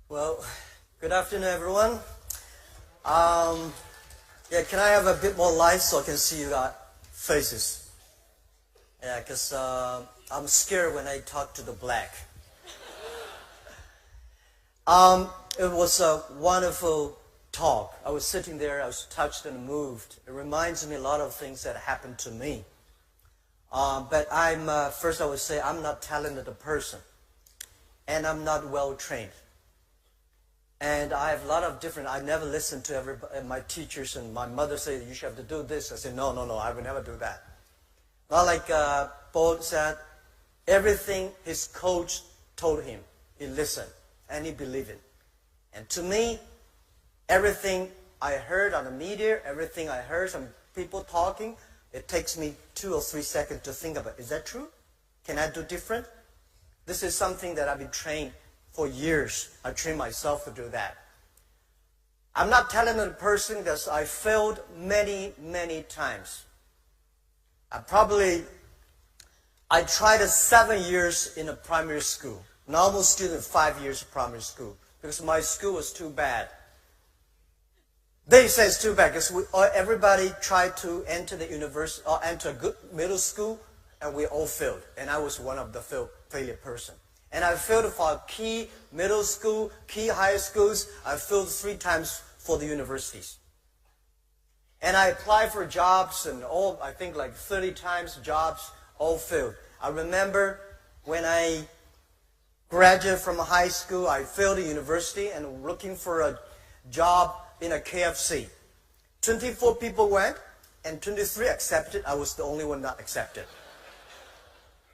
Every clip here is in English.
Well, good afternoon, everyone. Can I have a bit more light so I can see you guys' faces? Yeah, because I'm scared when I talk to the black. It was a wonderful talk. I was sitting there, I was touched and moved. It reminds me a lot of things that happened to me. But first I would say I'm not a talented person. And I'm not well trained. And I have a lot of different, I never listened to my teachers, and my mother said, you should have to do this. I said, no, I would never do that. Not like Paul said, everything his coach told him, he listened, and he believed it. And to me, everything I heard on the media, everything I heard some people talking, it takes me 2 or 3 seconds to think about, is that true? Can I do different? This is something that I've been trained for years. I trained myself to do that. I'm not a talented person because I failed many, many times. I tried 7 years in a primary school. Normal student, 5 years of primary school. Because my school was too bad. They say it's too bad because everybody tried to enter the university or enter a good middle school, and we all failed. And I was one of the failure person. And I failed for key middle school, key high schools. I failed 3 times for the universities. And I applied for jobs and I think like 30 times jobs, all failed. I remember when I graduated from high school, I failed the university and looking for a job in a KFC. 24 people went and 23 accepted. I was the only one not accepted.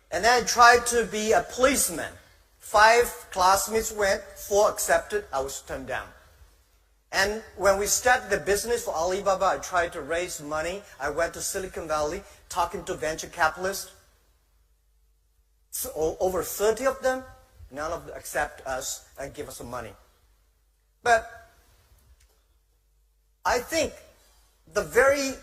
And then I tried to be a policeman. 5 classmates went, 4 accepted, I was turned down. And when we started the business for Alibaba, I tried to raise money. I went to Silicon Valley, talking to venture capitalists. So over 30 of them, none of them accept us and give us some money. But I think the very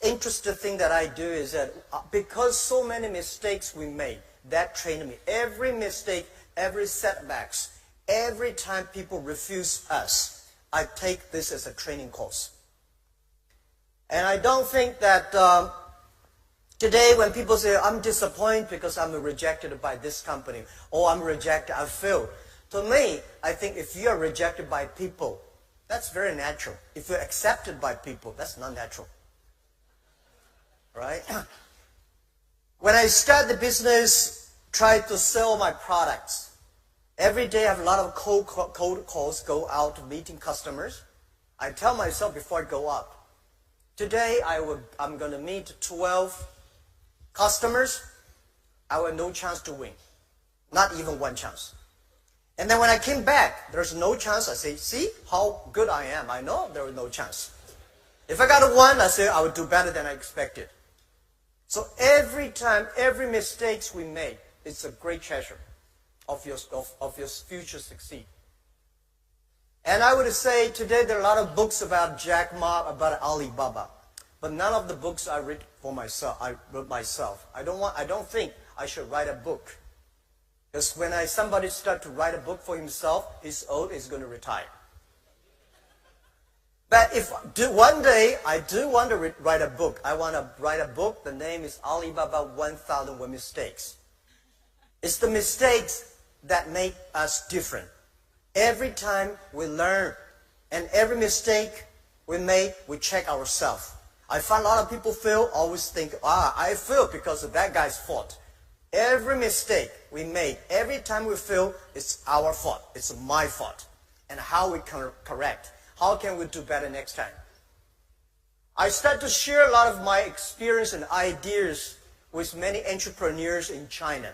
interesting thing that I do is that because so many mistakes we made, that trained me. Every mistake, every setbacks, every time people refuse us, I take this as a training course. And I don't think that today when people say, I'm disappointed because I'm rejected by this company, or I'm rejected, I failed. To me, I think if you are rejected by people, that's very natural. If you're accepted by people, that's not natural. Right? When I started the business, tried to sell my products. Every day I have a lot of cold calls, go out meeting customers. I tell myself before I go out, today I'm going to meet 12 customers. I have no chance to win. Not even 1 chance. And then when I came back, there's no chance. I say, see how good I am. I know there was no chance. If I got a 1, I say I would do better than I expected. So every time, every mistake we make, it's a great treasure of your future succeed. And I would say today there are a lot of books about Jack Ma, about Alibaba, but none of the books I read for myself. I wrote myself. I don't think I should write a book, because when somebody starts to write a book for himself, he's old, he's going to retire. But if one day I do want to write a book, I want to write a book. The name is Alibaba 1,001 Mistakes. It's the mistakes that make us different. Every time we learn, and every mistake we make, we check ourselves. I find a lot of people fail, always think, I failed because of that guy's fault. Every mistake we make, every time we fail, it's our fault. It's my fault. And how we can correct. How can we do better next time? I start to share a lot of my experience and ideas with many entrepreneurs in China.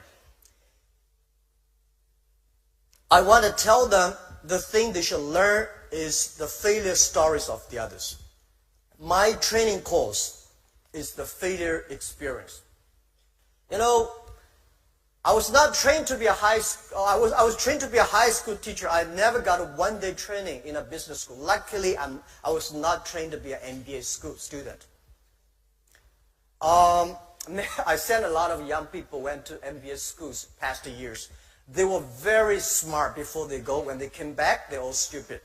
I want to tell them the thing they should learn is the failure stories of the others. My training course is the failure experience. You know, I was not trained to be I was trained to be a high school teacher. I never got a 1-day training in a business school. Luckily, I was not trained to be an MBA student. I sent a lot of young people went to MBA schools past years. They were very smart before they go. When they came back, they're all stupid.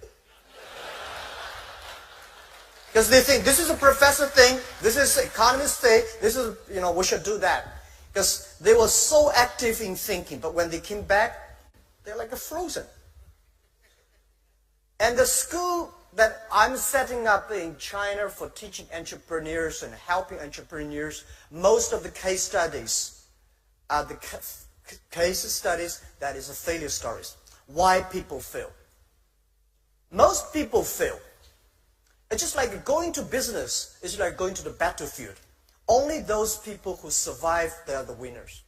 Because they think, this is a professor thing, this is economist thing, this is, we should do that. Because they were so active in thinking, but when they came back, they're like frozen. And the school that I'm setting up in China for teaching entrepreneurs and helping entrepreneurs, most of the case studies are the case studies that is failure stories. Why people fail. Most people fail. It's just like going to business is like going to the battlefield. Only those people who survive, they are the winners.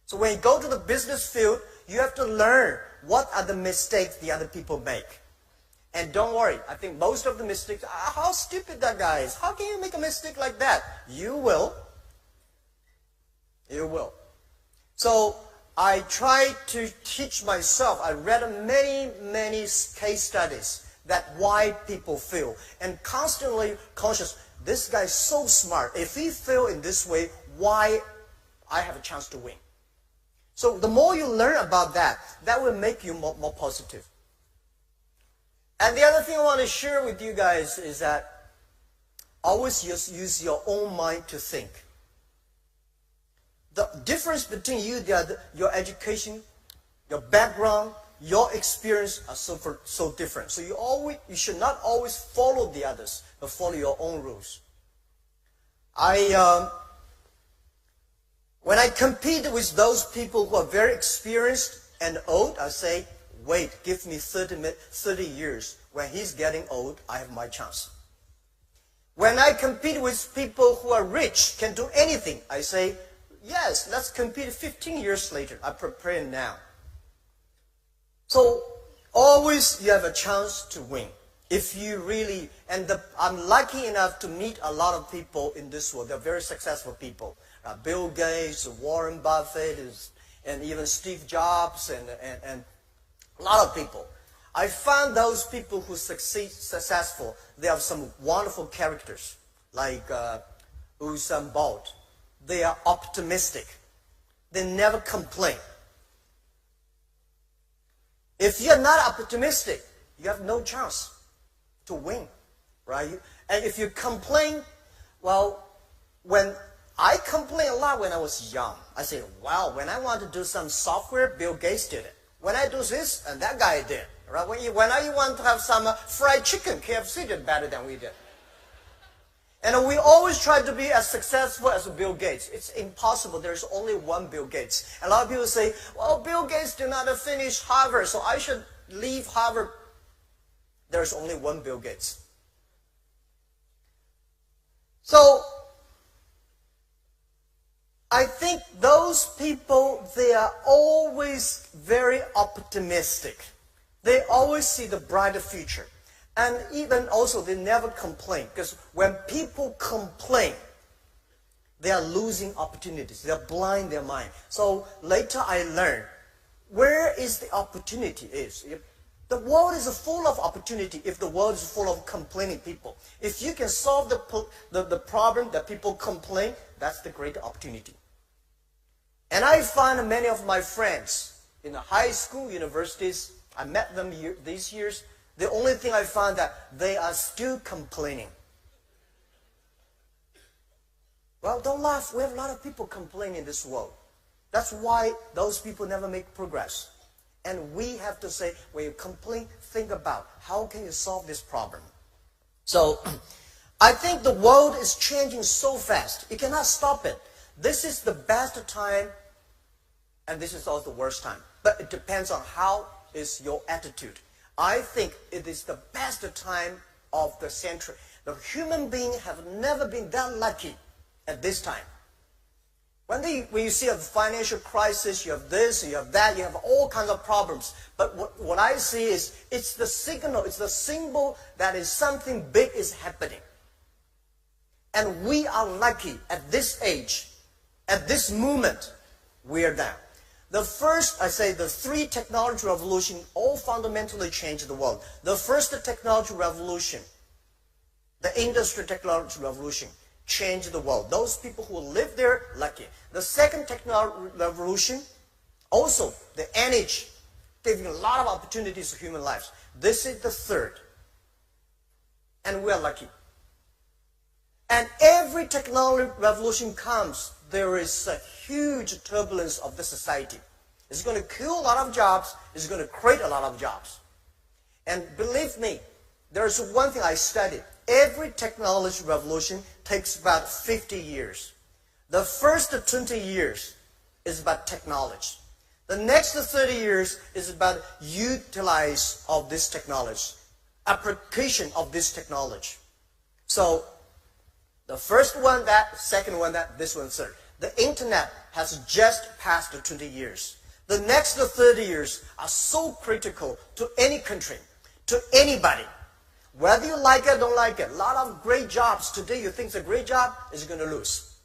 So when you go to the business field, you have to learn what are the mistakes the other people make. And don't worry, I think most of the mistakes, how stupid that guy is. How can you make a mistake like that? You will. You will. So I try to teach myself. I read many case studies that why people fail. And constantly conscious, this guy is so smart. If he fail in this way, why I have a chance to win? So the more you learn about that, that will make you more positive. And the other thing I want to share with you guys is that always use your own mind to think. The difference between you, your education, your background, your experience are so different. So you should not always follow the others, but follow your own rules. When I compete with those people who are very experienced and old, I say, wait, give me 30 years. When he's getting old, I have my chance. When I compete with people who are rich, can do anything, I say, yes, let's compete 15 years later. I prepare now. So always you have a chance to win. If you really, I'm lucky enough to meet a lot of people in this world. They're very successful people. Bill Gates, Warren Buffett, and even Steve Jobs, and a lot of people. I found those people who successful, they have some wonderful characters, like Usain Bolt. They are optimistic. They never complain. If you're not optimistic, you have no chance to win, right? And if you complain, well, when I complained a lot when I was young. I said, wow, when I want to do some software, Bill Gates did it. When I do this, and that guy did. Right? When I want to have some fried chicken, KFC did better than we did. And we always try to be as successful as Bill Gates. It's impossible. There's only one Bill Gates. A lot of people say, well, Bill Gates did not finish Harvard, so I should leave Harvard. There's only one Bill Gates. So I think those people, they are always very optimistic. They always see the brighter future. And even also, they never complain. Because when people complain, they are losing opportunities. They are blind their mind. So later I learned, where is the opportunity is. The world is full of opportunity if the world is full of complaining people. If you can solve the problem that people complain, that's the great opportunity. And I find many of my friends in the high school, universities, I met them these years. The only thing I found that they are still complaining. Well, don't laugh. We have a lot of people complaining in this world. That's why those people never make progress. And we have to say, when you complain, think about how can you solve this problem. So I think the world is changing so fast. You cannot stop it. This is the best time, and this is also the worst time. But it depends on how is your attitude. I think it is the best time of the century. The human beings have never been that lucky at this time. When you see a financial crisis, you have this, you have that, you have all kinds of problems. But what I see is, it's the signal, it's the symbol that is something big is happening. And we are lucky at this age, at this moment, we are there. The first, I say, the three technology revolutions all fundamentally changed the world. The first technology revolution, the industry technology revolution, changed the world. Those people who live there, lucky. The second technology revolution Also, the energy, giving a lot of opportunities to human lives. This is the third. And we are lucky. And every technology revolution comes, there is a huge turbulence of the society. It's going to kill a lot of jobs. It's going to create a lot of jobs. And believe me, there's one thing I studied. Every technology revolution takes about 50 years. The first 20 years is about technology. The next 30 years is about utilize of this technology, application of this technology. So the first one, that, second one, that, this one, third. The internet has just passed the 20 years. The next 30 years are so critical to any country, to anybody. Whether you like it or don't like it, a lot of great jobs today you think it's a great job is going to lose.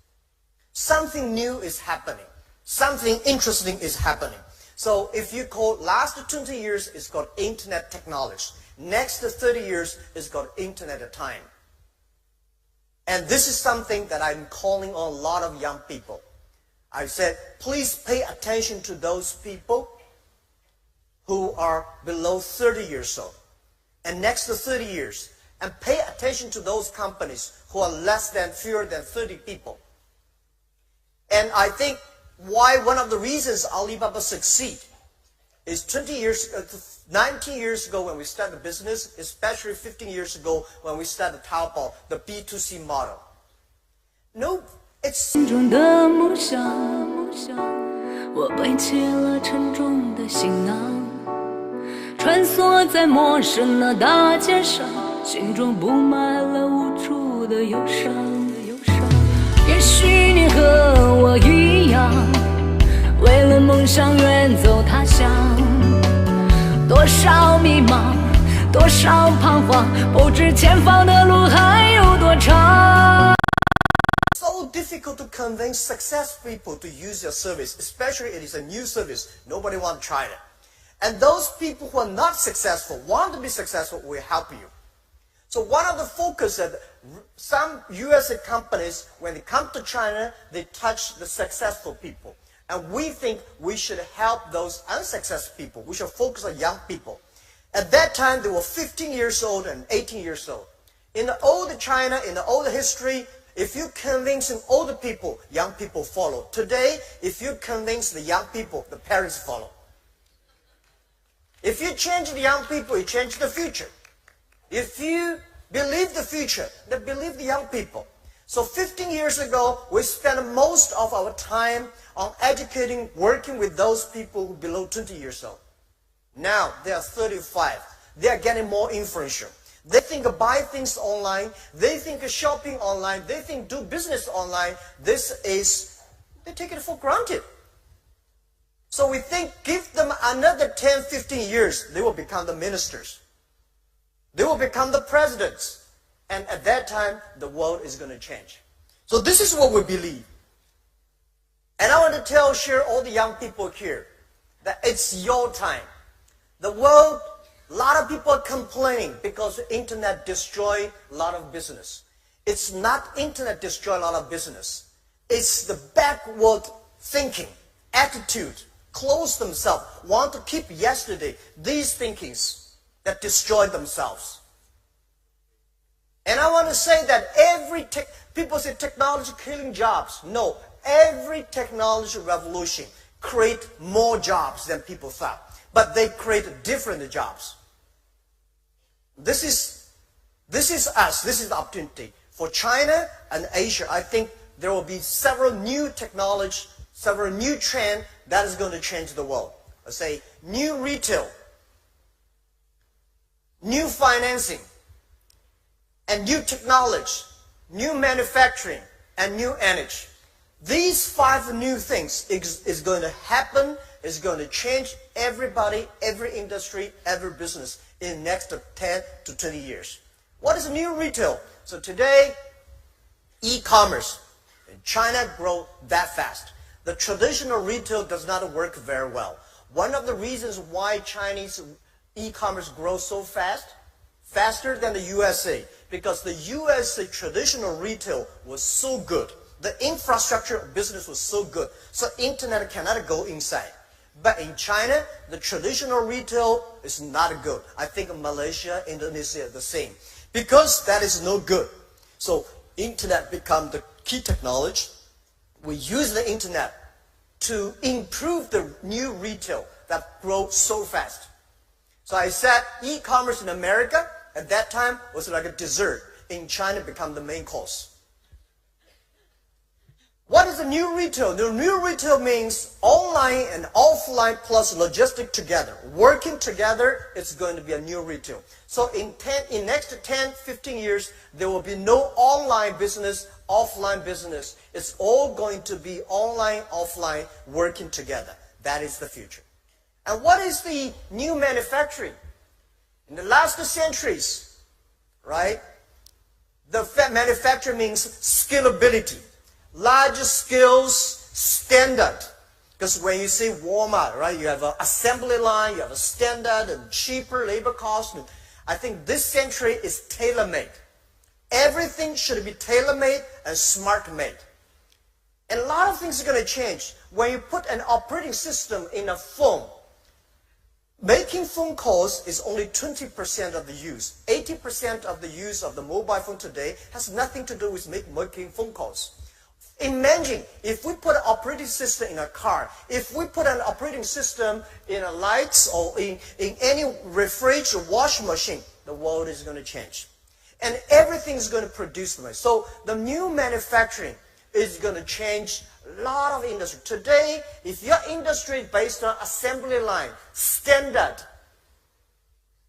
Something new is happening. Something interesting is happening. So if you call last 20 years, it's called internet technology. Next 30 years is called internet time. And this is something that I'm calling on a lot of young people. I said, please pay attention to those people who are below 30 years old. And next 30 years, and pay attention to those companies who are fewer than 30 people. And I think why one of the reasons Alibaba succeed is 19 years ago when we started the business, especially 15 years ago when we started Taobao, the B2C model. No, it's... 心中的梦想，我背起了沉重的行囊，穿梭在陌生的大街上，心中布满了无助的忧伤。也许你和我一样，为了梦想远走他乡，多少迷茫，多少彷徨，不知前方的路还有多长。So difficult to convince successful people to use your service, especially it is a new service. Nobody wants to try it. And those people who are not successful, want to be successful, will help you. So one of the focus that some US companies, when they come to China, they touch the successful people. And we think we should help those unsuccessful people. We should focus on young people. At that time, they were 15 years old and 18 years old. In the old China, in the old history, if you convince older people, young people follow. Today, if you convince the young people, the parents follow. If you change the young people, you change the future. If you believe the future, then believe the young people. So 15 years ago, we spent most of our time on educating, working with those people who are below 20 years old. Now, they are 35. They are getting more influential. They think buy things online. They think shopping online. They think do business online. They take it for granted. So we think give them another 10, 15 years, they will become the ministers. They will become the presidents. And at that time, the world is going to change. So this is what we believe. And I want to share all the young people here that it's your time. The world, a lot of people are complaining because the internet destroyed a lot of business. It's not internet destroy a lot of business. It's the backward thinking, attitude, close themselves, want to keep yesterday, these thinkings that destroy themselves. And I want to say that people say technology killing jobs. No, every technology revolution create more jobs than people thought. But they create different jobs. This is us. This is the opportunity. For China and Asia, I think there will be several new technology, several new trends that is going to change the world. Let's say new retail, new financing, and new technology, new manufacturing, and new energy. These 5 new things is going to happen, is going to change everybody, every industry, every business in the next 10 to 20 years. What is new retail? So today, e-commerce in China grow that fast. The traditional retail does not work very well. One of the reasons why Chinese e-commerce grows so fast, faster than the USA, because the USA traditional retail was so good. The infrastructure of business was so good, so internet cannot go inside. But in China, the traditional retail is not good. I think Malaysia, Indonesia, the same. Because that is no good. So internet become the key technology. We use the internet to improve the new retail that grows so fast. So I said e-commerce in America at that time was like a dessert. In China, become the main course. What is the new retail? The new retail means online and offline plus logistic together. Working together, it's going to be a new retail. So in next 10, 15 years, there will be no online business, offline business. It's all going to be online, offline, working together. That is the future. And what is the new manufacturing? In the last centuries, right? The manufacturing means scalability. Larger scales, standard. Because when you say Walmart, right, you have an assembly line, you have a standard and cheaper labor cost. And I think this century is tailor-made. Everything should be tailor-made and smart-made. And a lot of things are going to change. When you put an operating system in a phone, making phone calls is only 20% of the use. 80% of the use of the mobile phone today has nothing to do with making phone calls. Imagine if we put an operating system in a car, if we put an operating system in a lights or in any refrigerator or washing machine, the world is going to change. And everything is going to produce money. So the new manufacturing is going to change a lot of industry. Today, if your industry is based on assembly line, standard,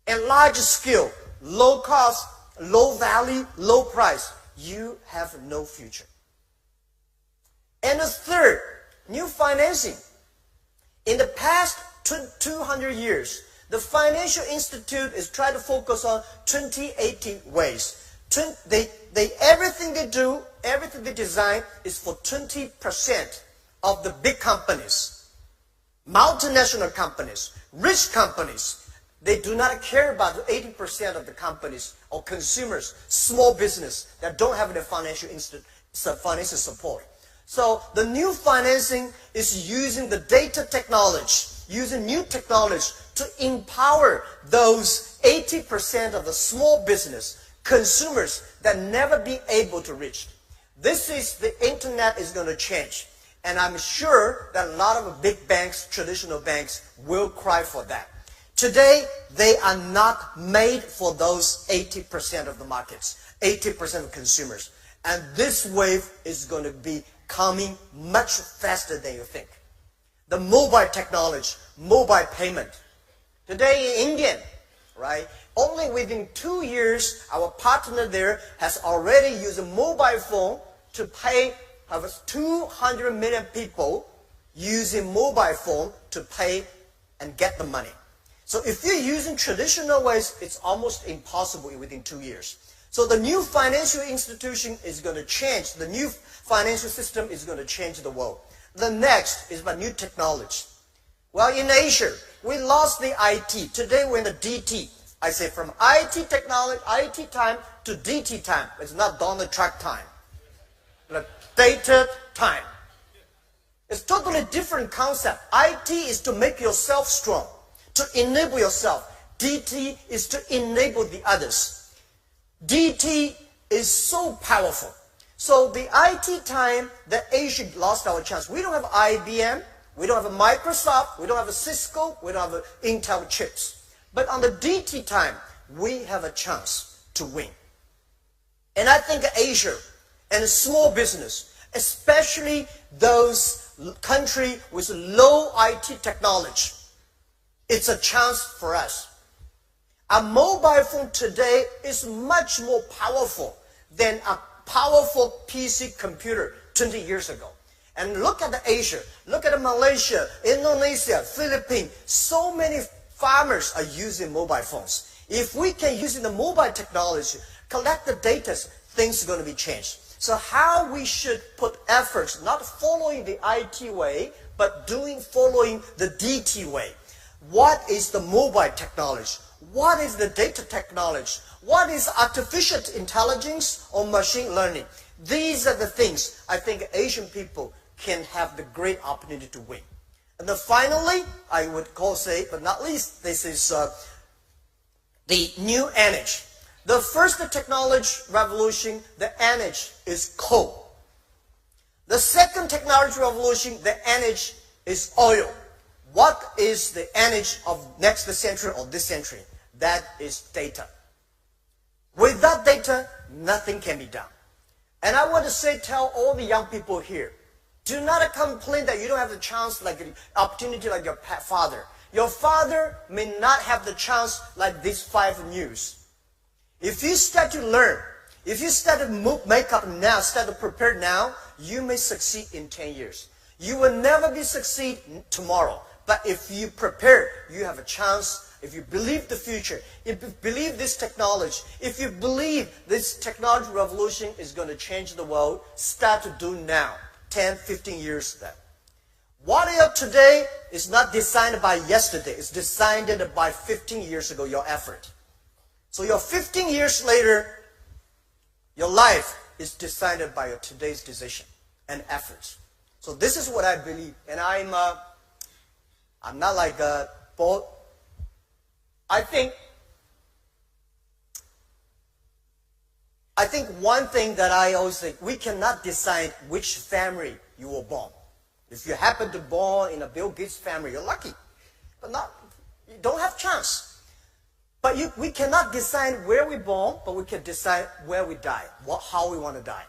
and large scale, low cost, low value, low price, you have no future. And the third, new financing. In the past 200 years, the financial institute is trying to focus on 20-80 ways. Everything they do, everything they design is for 20% of the big companies, multinational companies, rich companies. They do not care about the 80% of the companies or consumers, small business that don't have the financial support. So the new financing is using the data technology, using new technology to empower those 80% of the small business, consumers that never be able to reach. This is the internet is going to change. And I'm sure that a lot of big banks, traditional banks, will cry for that. Today, they are not made for those 80% of the markets, 80% of consumers. And this wave is going to be coming much faster than you think. The mobile technology, mobile payment. Today in India, right, only within 2 years, our partner there has already used a mobile phone to pay 200 million people using mobile phone to pay and get the money. So if you're using traditional ways, it's almost impossible within 2 years. So the new financial institution is going to change. The new financial system is going to change the world. The next is about new technology. Well, in Asia, we lost the IT. Today we're in the DT. I say from IT technology, IT time to DT time. It's not Donald Trump time. Like data time. It's totally different concept. IT is to make yourself strong, to enable yourself. DT is to enable the others. DT is so powerful. So the IT time that Asia lost our chance. We don't have IBM, we don't have a Microsoft, we don't have a Cisco, we don't have Intel chips. But on the DT time, we have a chance to win. And I think Asia and small business, especially those countries with low IT technology, it's a chance for us. A mobile phone today is much more powerful than a powerful PC computer 20 years ago. And look at Asia, look at Malaysia, Indonesia, Philippines. So many farmers are using mobile phones. If we can use the mobile technology, collect the data, things are going to be changed. So how we should put efforts, not following the IT way, but following the DT way. What is the mobile technology? What is the data technology? What is artificial intelligence or machine learning? These are the things I think Asian people can have the great opportunity to win. And then finally, I would say, but not least, this is the new energy. The first technology revolution, the energy is coal. The second technology revolution, the energy is oil. What is the energy of next century or this century? That is data. Without data, nothing can be done. And I want to say, tell all the young people here, do not complain that you don't have the chance, like an opportunity like your father. Your father may not have the chance like these 5 news. If you start to learn, if you start to make up now, start to prepare now, you may succeed in 10 years. You will never be succeed tomorrow. But if you prepare, you have a chance. If you believe the future, if you believe this technology, if you believe this technology revolution is going to change the world, start to do now, 10, 15 years then. What you are today is not designed by yesterday. It's designed by 15 years ago, your effort. So your 15 years later, your life is decided by your today's decision and efforts. So this is what I believe. And I'm not like a bold. I think one thing that I always think, we cannot decide which family you were born. If you happen to born in a Bill Gates family, you're lucky. But you don't have chance. But we cannot decide where we're born, but we can decide where we die, how we want to die.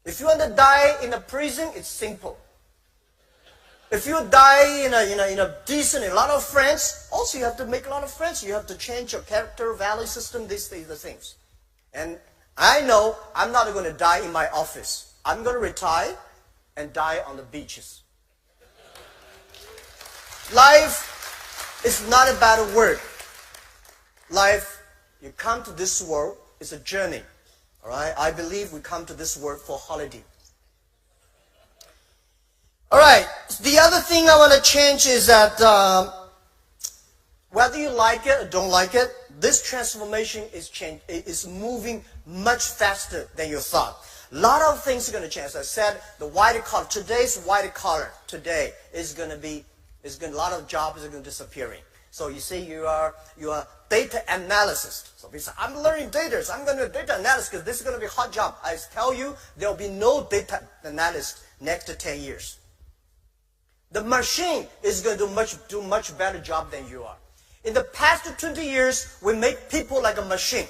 If you want to die in a prison, it's simple. If you die in a decent, a lot of friends, also you have to make a lot of friends. You have to change your character, value system, these things. And I know I'm not going to die in my office. I'm going to retire and die on the beaches. Life is not about a word. Life, you come to this world, it's a journey. All right? I believe we come to this world for holiday. All right. The other thing I want to change is that whether you like it or don't like it, this transformation is moving much faster than you thought. A lot of things are going to change. As I said, the white collar, today's white collar today is going to be, a lot of jobs are going to disappearing. So you see, you are data analysis. So we say, I'm learning data, so I'm going to do data analysis because this is going to be a hot job. I tell you, there will be no data analyst next to 10 years. The machine is going to do much better job than you are. In the past 20 years, we make people like a machine.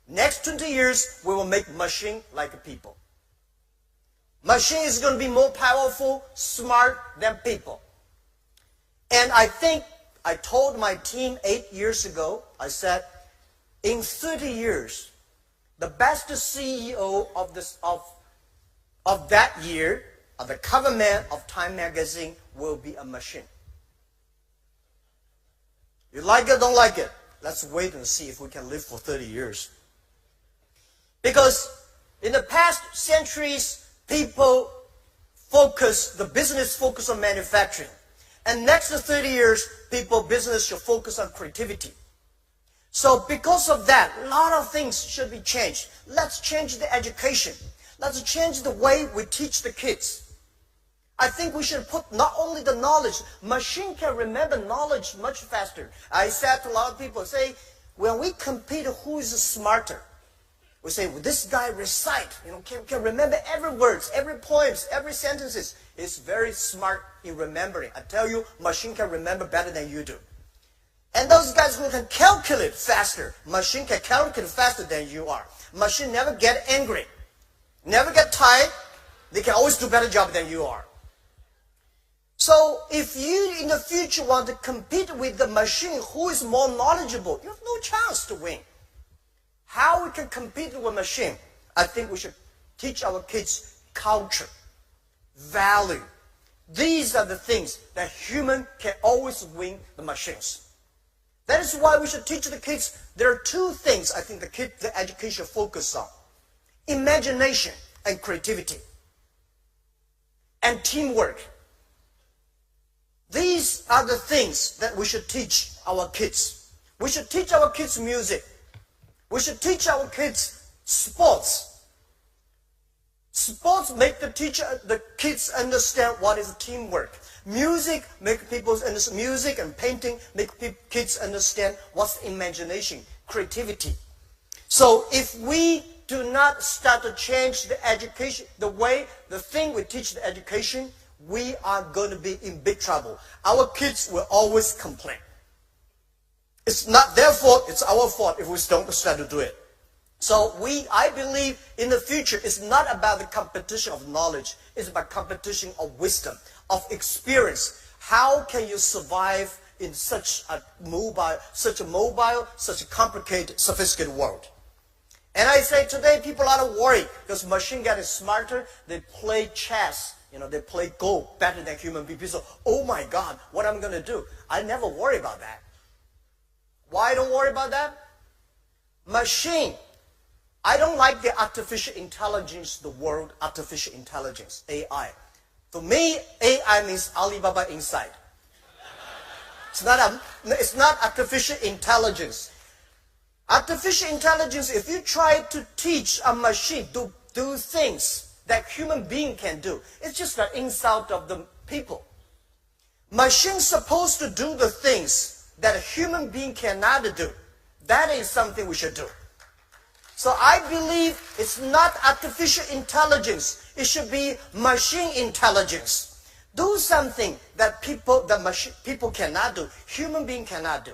Next 20 years, we will make machine like people. Machine is going to be more powerful, smart than people. And I think I told my team 8 years ago, I said, in 30 years, the best CEO of that year, of the cover man of Time magazine, will be a machine. You like it, don't like it? Let's wait and see if we can live for 30 years. Because in the past centuries, people the business focus on manufacturing. And next 30 years, business should focus on creativity. So because of that, a lot of things should be changed. Let's change the education. Let's change the way we teach the kids. I think we should put not only the knowledge, machine can remember knowledge much faster. I said to a lot of people, say, when we compete who is smarter, we say, well, this guy recite, can remember every words, every poems, every sentences. Is very smart in remembering. I tell you, machine can remember better than you do. And those guys who can calculate faster, machine can calculate faster than you are. Machine never get angry, never get tired. They can always do a better job than you are. So if you in the future want to compete with the machine who is more knowledgeable, you have no chance to win. How we can compete with a machine? I think we should teach our kids culture, value. These are the things that human can always win the machines. That is why we should teach the kids. There are 2 things I think the education focus on: imagination and creativity, and teamwork. These are the things that we should teach our kids. We should teach our kids music. We should teach our kids sports. Sports make the kids understand what is teamwork. Music music and painting make kids understand what's imagination, creativity. So if we do not start to change the education, the thing we teach the education, we are going to be in big trouble. Our kids will always complain. It's not their fault, it's our fault if we don't start to do it. So I believe in the future, it's not about the competition of knowledge. It's about competition of wisdom, of experience. How can you survive in such a mobile, such a complicated, sophisticated world? And I say today people are not worried because machine getting smarter. They play chess, they play Go better than human beings. So, oh my God, what am I going to do? I never worry about that. Why I don't worry about that? Machine. I don't like the artificial intelligence, the word artificial intelligence, AI. For me, AI means Alibaba inside. It's not artificial intelligence. Artificial intelligence, if you try to teach a machine to do things that human being can do, it's just an insult of the people. Machine's supposed to do the things that a human being cannot do. That is something we should do. So I believe it's not artificial intelligence. It should be machine intelligence. Do something that people cannot do, human being cannot do.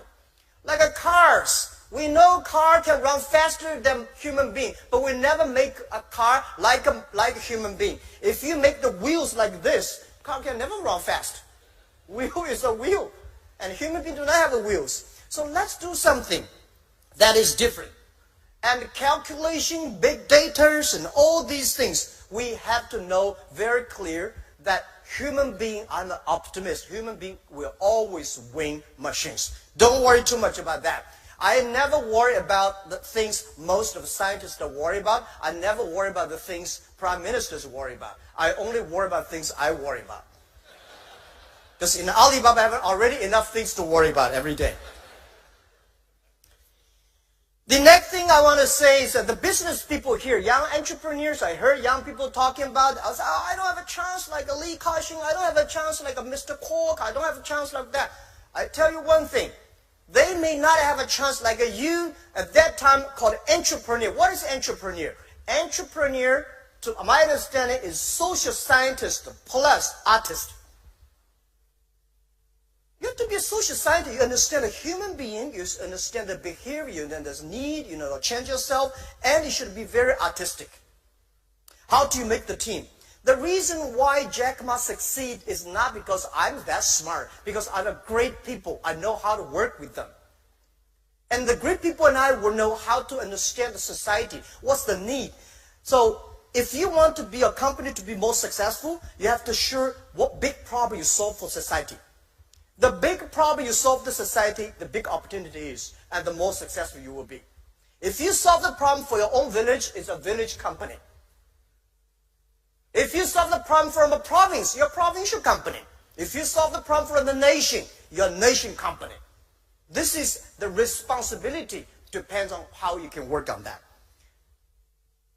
Like cars. We know car can run faster than human being, but we never make a car like a human being. If you make the wheels like this, car can never run fast. Wheel is a wheel, and human beings do not have the wheels. So let's do something that is different. And calculation, big data, and all these things, we have to know very clear that human being, I'm an optimist, human being will always win machines. Don't worry too much about that. I never worry about the things most of the scientists are worried about. I never worry about the things prime ministers worry about. I only worry about things I worry about. Because in Alibaba, I have already enough things to worry about every day. The next thing I want to say is that the business people here, young entrepreneurs, I heard young people talking about, I was like, I don't have a chance like a Lee Ka-shing, I don't have a chance like a Mr. Kwok, I don't have a chance like that. I tell you one thing, they may not have a chance like you at that time called entrepreneur. What is entrepreneur? Entrepreneur, to my understanding, is social scientist plus artist. You have to be a social scientist. You understand a human being. You understand the behavior. And then there's need, change yourself. And you should be very artistic. How do you make the team? The reason why Jack Ma succeed is not because I'm that smart. Because I have great people. I know how to work with them. And the great people and I will know how to understand the society. What's the need? So if you want to be a company to be more successful, you have to sure what big problem you solve for society. The big problem you solve the society, the big opportunity is, and the more successful you will be. If you solve the problem for your own village, it's a village company. If you solve the problem from a province, you're a provincial company. If you solve the problem for the nation, you're a nation company. This is the responsibility, depends on how you can work on that.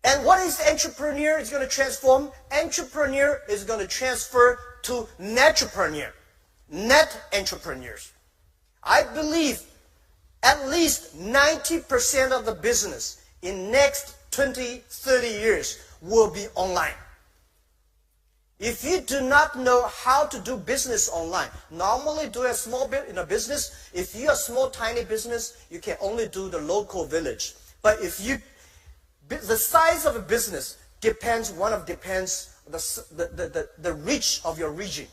And what is entrepreneur is going to transform? Entrepreneur is going to transfer to netrepreneur. Net entrepreneurs. I believe at least 90% of the business in next 20, 30 years will be online. If you do not know how to do business online, normally do a small bit in a business. If you're a small, tiny business, you can only do the local village. But if the size of a business depends the reach of your region.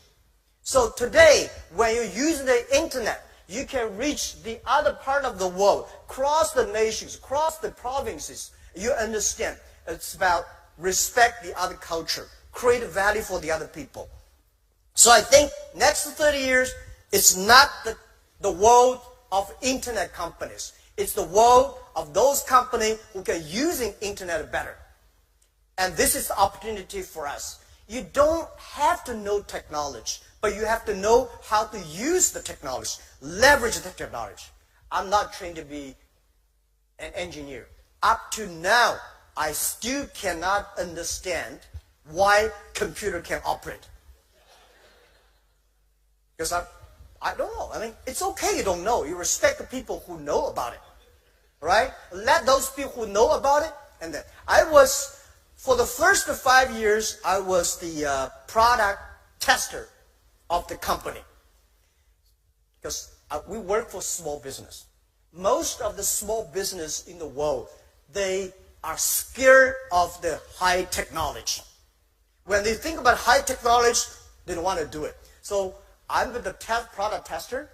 So today, when you use the internet, you can reach the other part of the world, cross the nations, cross the provinces. You understand. It's about respect the other culture, create value for the other people. So I think next 30 years, it's not the world of internet companies. It's the world of those companies who can use the internet better. And this is the opportunity for us. You don't have to know technology, but you have to know how to use the technology, leverage the technology. I'm not trained to be an engineer. Up to now, I still cannot understand why computer can operate. Because I don't know. I mean, it's okay you don't know. You respect the people who know about it. Right? Let those people who know about it. And then for the first 5 years, I was the product tester of the company. Because we work for small business. Most of the small business in the world, they are scared of the high technology. When they think about high technology, they don't want to do it. So I'm the product tester.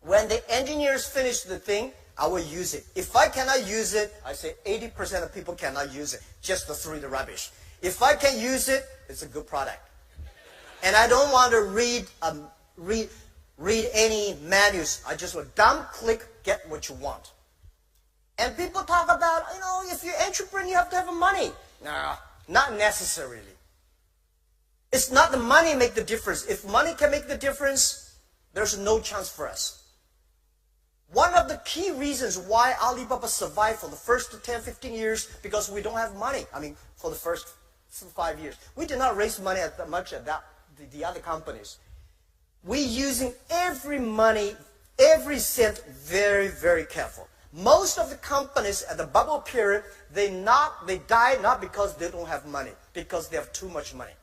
When the engineers finish the thing, I will use it. If I cannot use it, I say 80% of people cannot use it. Just to throw the rubbish. If I can use it, it's a good product. And I don't want to read any manuals. I just will dump, click, get what you want. And people talk about, if you're an entrepreneur, you have to have money. No, not necessarily. It's not the money make the difference. If money can make the difference, there's no chance for us. One of the key reasons why Alibaba survived for the first 10, 15 years, because we don't have money. I mean, for the first 5 years. We did not raise money as much as the other companies. We using every cent very, very careful. Most of the companies at the bubble period, they die not because they don't have money, because they have too much money.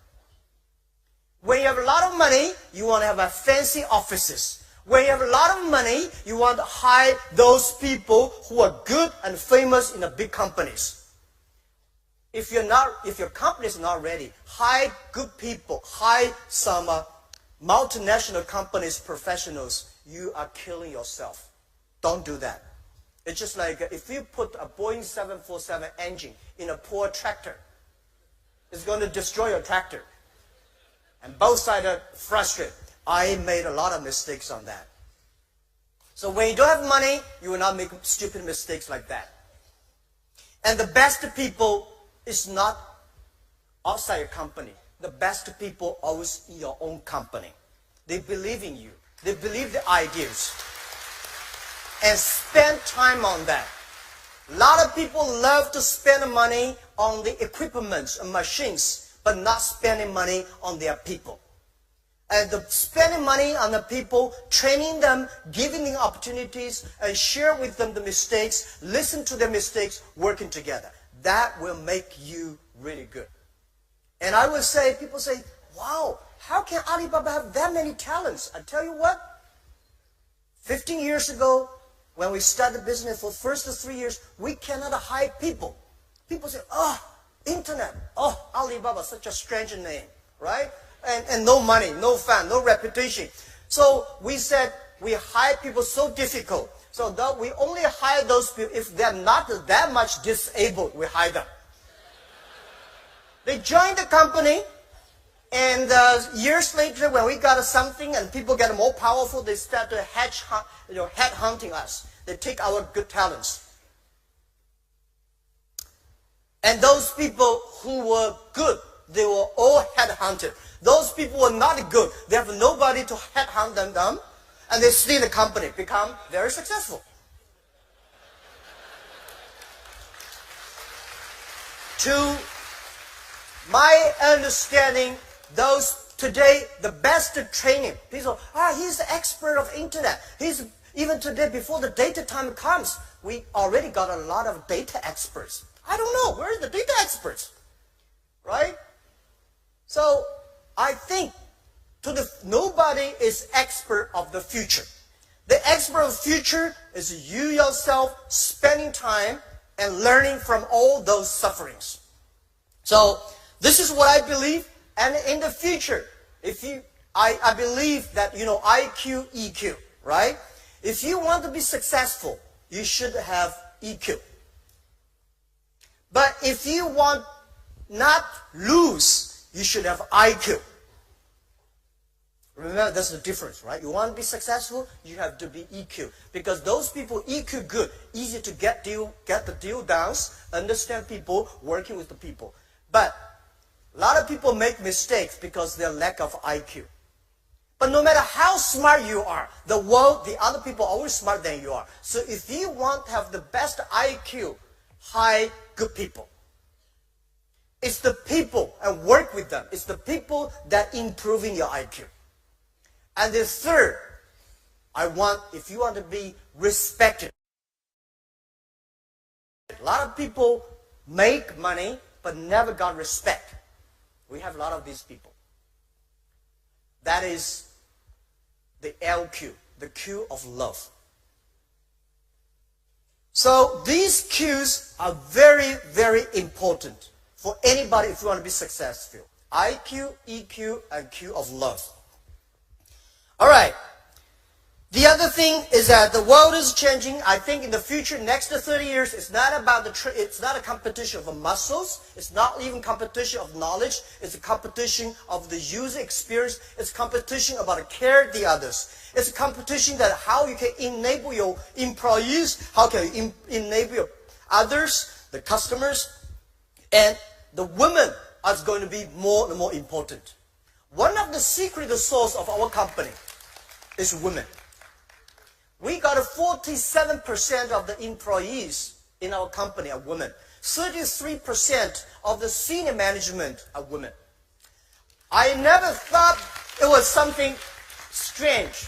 When you have a lot of money, you want to have fancy offices. When you have a lot of money, you want to hire those people who are good and famous in the big companies. If your company is not ready, hire good people, hire some multinational companies, professionals. You are killing yourself. Don't do that. It's just like if you put a Boeing 747 engine in a poor tractor, it's going to destroy your tractor. And both sides are frustrated. I made a lot of mistakes on that. So when you don't have money, you will not make stupid mistakes like that. And the best people is not outside your company. The best people are always in your own company. They believe in you. They believe the ideas. And spend time on that. A lot of people love to spend money on the equipment and machines, but not spending money on their people. And spending money on the people, training them, giving them opportunities, and share with them the mistakes, listen to their mistakes, working together. That will make you really good. And I would say, people say, wow, how can Alibaba have that many talents? I tell you what, 15 years ago, when we started business for the first 3 years, we cannot hire people. People say, internet, Alibaba, such a strange name, right? And no money, no fun, no reputation. So we said we hire people so difficult. So that we only hire those people if they're not that much disabled, we hire them. They join the company, and years later when we got something and people get more powerful, they start to headhunting us. They take our good talents. And those people who were good, they were all headhunted. Those people were not good. They have nobody to headhunt them, and they stay in the company, become very successful. To my understanding, those today, the best training, people, he's the expert of internet. Even today, before the data time comes, we already got a lot of data experts. I don't know, where are the data experts? Right? So, I think nobody is expert of the future. The expert of the future is you yourself spending time and learning from all those sufferings. So this is what I believe. And in the future, I believe that, IQ, EQ, right? If you want to be successful, you should have EQ. But if you want not lose, you should have IQ. Remember, that's the difference, right? You want to be successful, you have to be EQ. Because those people, EQ good, easy to get the deal done, understand people, working with the people. But a lot of people make mistakes because their lack of IQ. But no matter how smart you are, the other people are always smarter than you are. So if you want to have the best IQ, hire good people. It's the people and work with them. It's the people that improving your IQ. And the third, if you want to be respected. A lot of people make money but never got respect. We have a lot of these people. That is the LQ, the Q of love. So these Qs are very, very important for anybody if you want to be successful. IQ, EQ, and Q of love. All right. The other thing is that the world is changing. I think in the future, next to 30 years, it's not about it's not a competition of muscles. It's not even competition of knowledge. It's a competition of the user experience. It's competition about the care of the others. It's a competition that how you can enable your employees, how can you enable your others, the customers, and the women are going to be more and more important. One of the secret source of our company is women. We got 47% of the employees in our company are women. 33% of the senior management are women. I never thought it was something strange.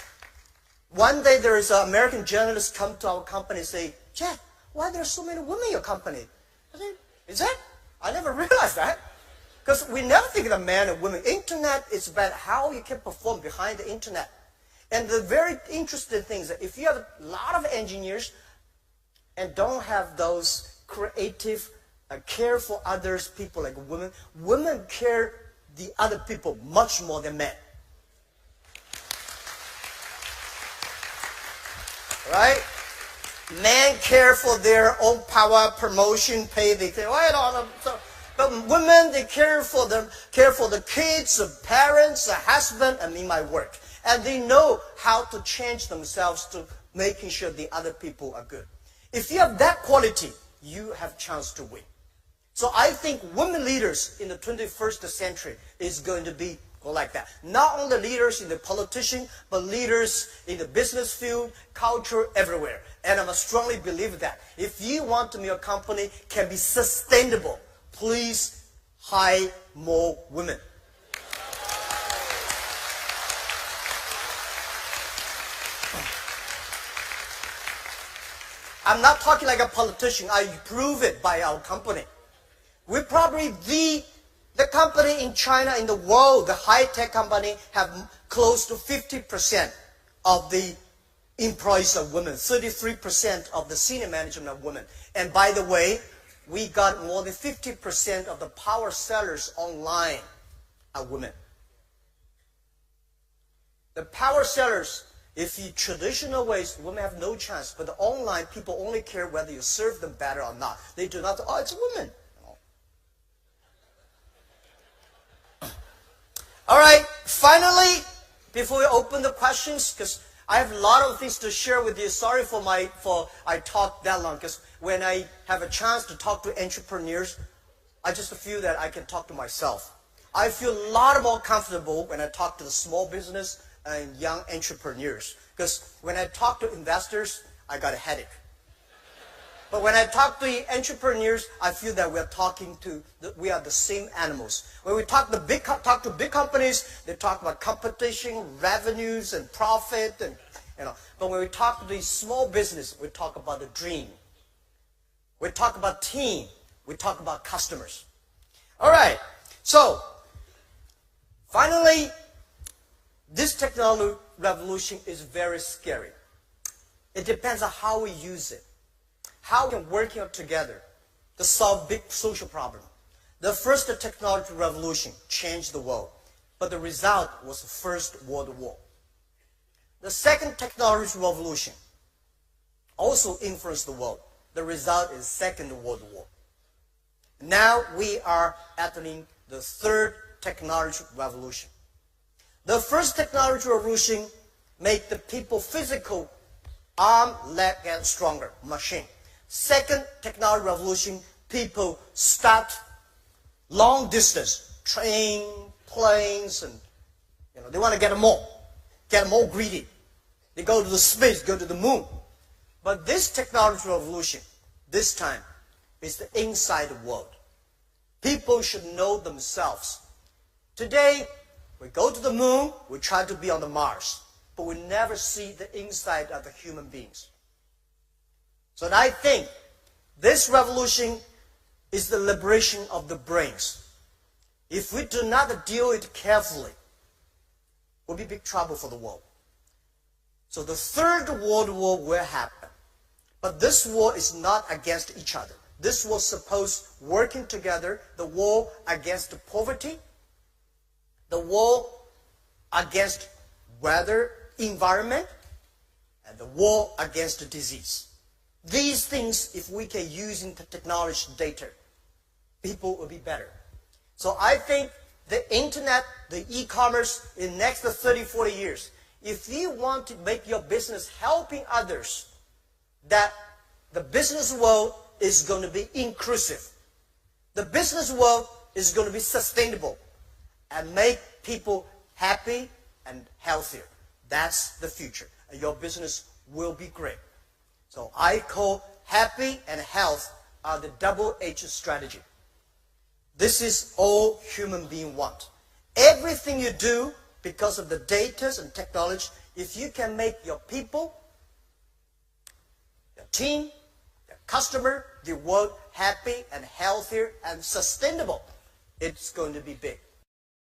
One day there is an American journalist come to our company and say, Jack, why are there so many women in your company? I said, is that? I never realized that. Because we never think of man and women. Internet is about how you can perform behind the internet. And the very interesting thing is that if you have a lot of engineers and don't have those creative, care for others, people like women, women care the other people much more than men. Right? Men care for their own power, promotion, pay. They say, but women, they care for the kids, the parents, the husband, and me, my work. And they know how to change themselves to making sure the other people are good. If you have that quality, you have a chance to win. So I think women leaders in the 21st century is going to be like that. Not only leaders in the politician, but leaders in the business field, culture, everywhere. And I strongly believe that. If you want to make your company can be sustainable, please hire more women. I'm not talking like a politician. I prove it by our company. We're probably the company in China, in the world, the high-tech company, have close to 50% of the employees are women. 33% of the senior management are women. And by the way, we got more than 50% of the power sellers online are women. The power sellers, if you traditional ways, women have no chance. But the online, people only care whether you serve them better or not. They do not, oh, it's women. No. All right, finally, before we open the questions, because I have a lot of things to share with you. Sorry for I talked that long, because when I have a chance to talk to entrepreneurs, I just feel that I can talk to myself. I feel a lot more comfortable when I talk to the small business and young entrepreneurs. Because when I talk to investors, I got a headache. But when I talk to entrepreneurs, I feel that we are the same animals. When we talk to big companies, they talk about competition, revenues, and profit, and But when we talk to the small business, we talk about the dream. We talk about team. We talk about customers. All right. So finally, this technology revolution is very scary. It depends on how we use it. How we can work together to solve big social problems. The first technology revolution changed the world, but the result was the First World War. The second technology revolution also influenced the world. The result is Second World War. Now we are entering the third technology revolution. The first technology revolution made the people physical, arm, leg, and stronger, machine. Second technology revolution, people start long distance, train, planes, and they want to get more greedy. They go to the space, go to the moon. But this technology revolution, this time, is the inside world. People should know themselves. Today, We go to the moon, we try to be on the Mars, but we never see the inside of the human beings. So I think this revolution is the liberation of the brains. If we do not deal with it carefully, we'll be big trouble for the world. So the Third World War will happen. But this war is not against each other. This war supposed working together, the war against poverty, the war against weather, environment, and the war against disease. These things, if we can use in the technology data, people will be better. So I think the internet, the e-commerce in the next 30, 40 years, if you want to make your business helping others, that the business world is going to be inclusive. The business world is going to be sustainable and make people happy and healthier. That's the future. And your business will be great. So I call happy and health are the double-edged strategy. This is all human beings want. Everything you do, because of the data and technology, if you can make your people, your team, your customer, the world happy and healthier and sustainable, it's going to be big.